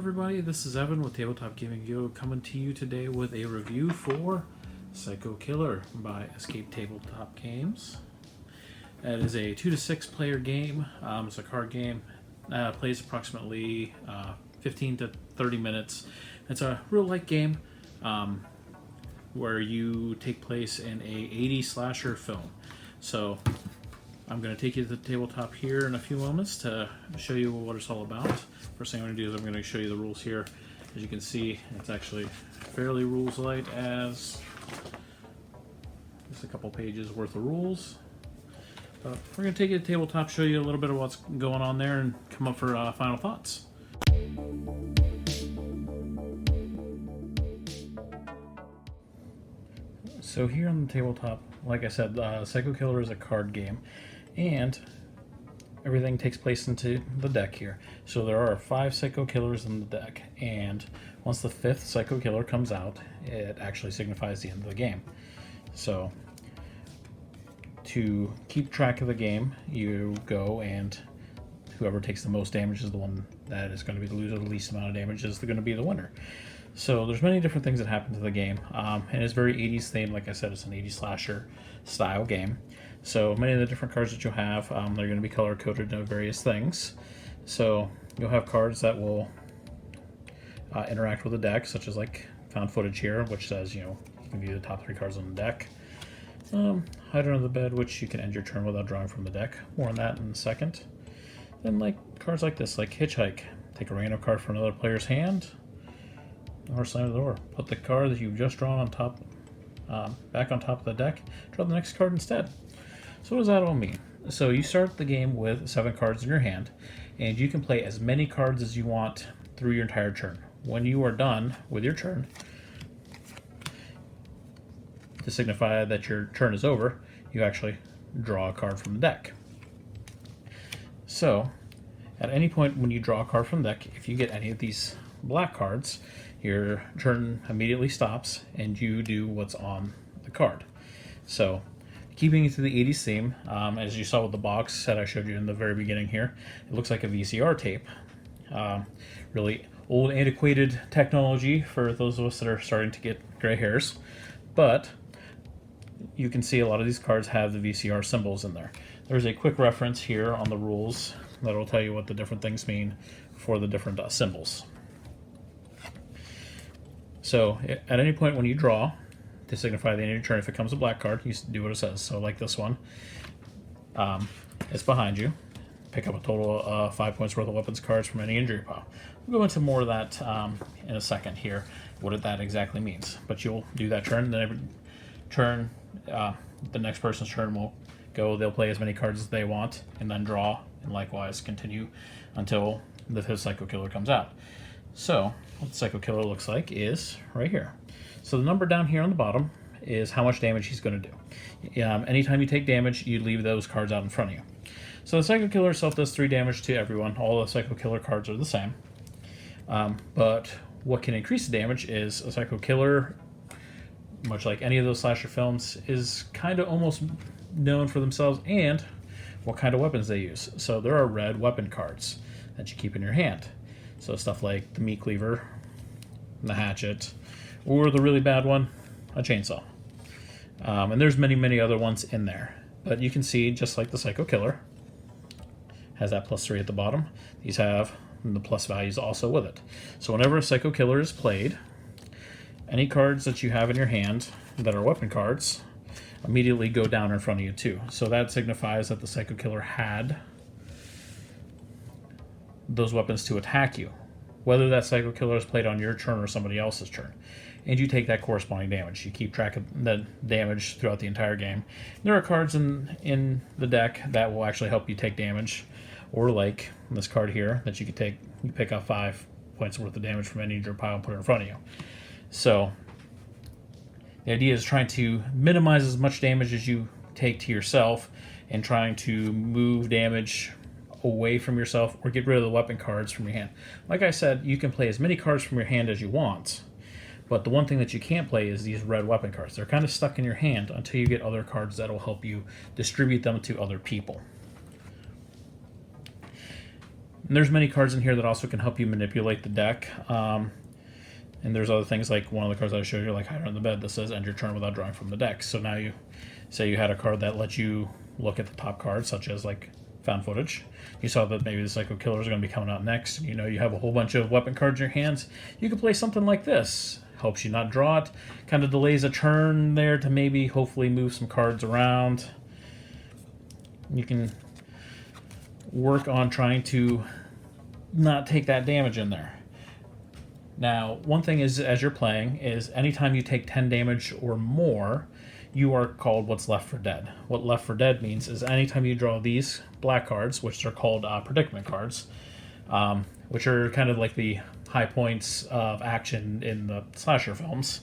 everybody, this is Evan with Tabletop Gaming Guild coming to you today with a review for Psycho Killer by Escape Tabletop Games. It is a 2 to 6 player game. It's a card game. Plays approximately 15 to 30 minutes. It's a real light game where you take place in a 80s slasher film. So I'm going to take you to the tabletop here in a few moments to show you what it's all about. First thing I'm going to do is I'm going to show you the rules here. As you can see, it's actually fairly rules light, as just a couple pages worth of rules. But we're going to take you to the tabletop, show you a little bit of what's going on there, and come up for final thoughts. So here on the tabletop, like I said, Psycho Killer is a card game, and everything takes place into the deck here. So there are 5 Psycho Killers in the deck, and once the 5th Psycho Killer comes out, it actually signifies the end of the game. So to keep track of the game, you go, and whoever takes the most damage is the one that is going to be the loser. The least amount of damage is going to be the winner. So there's many different things that happen to the game, and it's very 80s themed. Like I said, it's an 80s slasher style game. So many of the different cards that you'll have, they're going to be color coded to various things. So you'll have cards that will interact with the deck, such as like found footage here, which says, you can view the top 3 cards on the deck. Hide under the bed, which you can end your turn without drawing from the deck. More on that in a second. Then like cards like this, like Hitchhike. Take a random card from another player's hand, or slam the door. Put the card that you've just drawn on top, back on top of the deck. Draw the next card instead. So what does that all mean? So you start the game with 7 cards in your hand, and you can play as many cards as you want through your entire turn. When you are done with your turn, to signify that your turn is over, you actually draw a card from the deck. So at any point when you draw a card from the deck, if you get any of these black cards, your turn immediately stops and you do what's on the card. So keeping it to the 80s theme, as you saw with the box that I showed you in the very beginning here, it looks like a VCR tape. Really old, antiquated technology for those of us that are starting to get gray hairs. But you can see a lot of these cards have the VCR symbols in there. There's a quick reference here on the rules that will tell you what the different things mean for the different symbols. So at any point when you draw, to signify the end of your turn, if it comes a black card, you do what it says. So like this one, it's behind you. Pick up a total of 5 points worth of weapons cards from any injury pile. We'll go into more of that in a second here, what that exactly means. But you'll do that turn, then every turn, the next person's turn will go. They'll play as many cards as they want, and then draw, and likewise continue until the 5th Psycho Killer comes out. So what the Psycho Killer looks like is right here. So the number down here on the bottom is how much damage he's going to do. Anytime you take damage, you leave those cards out in front of you. So the Psycho Killer itself does 3 damage to everyone. All the Psycho Killer cards are the same. But what can increase the damage is a Psycho Killer, much like any of those slasher films, is kind of almost known for themselves and what kind of weapons they use. So there are red weapon cards that you keep in your hand. So stuff like the meat cleaver, the hatchet, or the really bad one, a chainsaw. And there's many, many other ones in there. But you can see, just like the Psycho Killer, has that +3 at the bottom. These have the plus values also with it. So whenever a Psycho Killer is played, any cards that you have in your hand that are weapon cards immediately go down in front of you too. So that signifies that the Psycho Killer had those weapons to attack you, whether that Psycho Killer is played on your turn or somebody else's turn. And you take that corresponding damage. You keep track of the damage throughout the entire game. There are cards in the deck that will actually help you take damage, or like this card here that you could take. You pick up 5 points worth of damage from any injury pile and put it in front of you. So the idea is trying to minimize as much damage as you take to yourself, and trying to move damage away from yourself or get rid of the weapon cards from your hand. Like I said, you can play as many cards from your hand as you want, but the one thing that you can't play is these red weapon cards. They're kind of stuck in your hand until you get other cards that will help you distribute them to other people. And there's many cards in here that also can help you manipulate the deck. And there's other things like one of the cards I showed you, like Hide on the Bed, that says end your turn without drawing from the deck. So now you say you had a card that lets you look at the top cards, such as like found footage. You saw that maybe the Psycho Killer is going to be coming out next, and you know you have a whole bunch of weapon cards in your hands. You could play something like this. Helps you not draw it. Kind of delays a turn there to maybe hopefully move some cards around. You can work on trying to not take that damage in there. Now, one thing is, as you're playing, is anytime you take 10 damage or more, you are called what's left for dead. What left for dead means is anytime you draw these black cards, which are called predicament cards, which are kind of like the high points of action in the slasher films,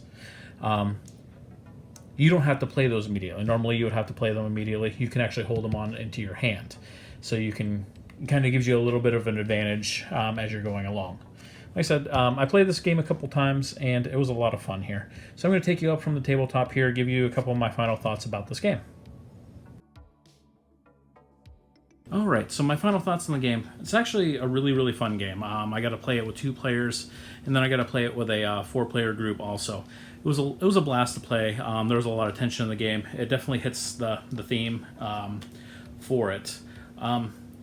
you don't have to play those immediately. Normally you would have to play them immediately. You can actually hold them on into your hand. So you can, kind of gives you a little bit of an advantage as you're going along. Like I said, I played this game a couple times, and it was a lot of fun here. So I'm going to take you up from the tabletop here, give you a couple of my final thoughts about this game. Alright, so my final thoughts on the game. It's actually a really, really fun game. I got to play it with 2 players, and then I got to play it with a 4-player group also. It was a blast to play. There was a lot of tension in the game. It definitely hits the theme for it.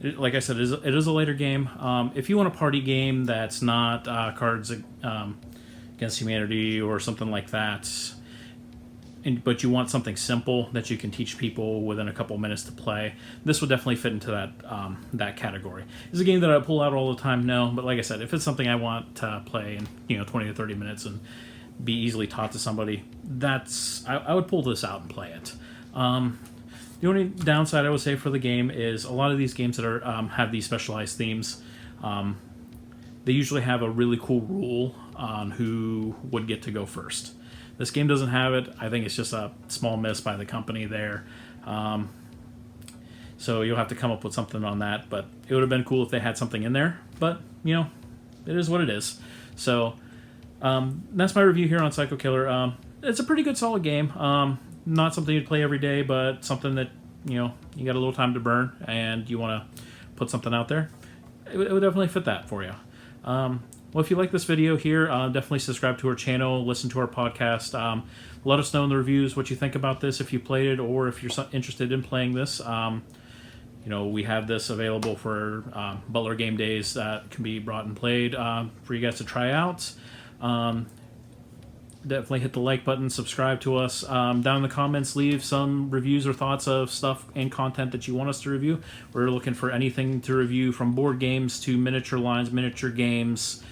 Like I said, it is a later game. If you want a party game that's not Cards Against Humanity or something like that, but you want something simple that you can teach people within a couple minutes to play, this would definitely fit into that category. Is a game that I pull out all the time? No, but like I said, if it's something I want to play in 20 to 30 minutes and be easily taught to somebody, I would pull this out and play it. The only downside I would say for the game is a lot of these games that are have these specialized themes, they usually have a really cool rule on who would get to go first. This game doesn't have it. I think it's just a small miss by the company there. So you'll have to come up with something on that, but it would have been cool if they had something in there. But, it is what it is. So that's my review here on Psycho Killer. It's a pretty good, solid game. Not something you'd play every day, but something that, you got a little time to burn and you want to put something out there. It would definitely fit that for you. Well, if you like this video here, definitely subscribe to our channel, listen to our podcast. Let us know in the reviews what you think about this, if you played it, or if you're interested in playing this. We have this available for Butler game days that can be brought and played for you guys to try out. Definitely hit the like button, subscribe to us. Down in the comments, leave some reviews or thoughts of stuff and content that you want us to review. We're looking for anything to review, from board games to miniature lines, miniature games,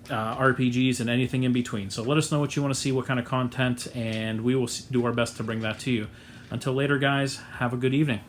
RPGs, and anything in between. So let us know what you want to see, what kind of content, and we will do our best to bring that to you. Until later, guys, have a good evening.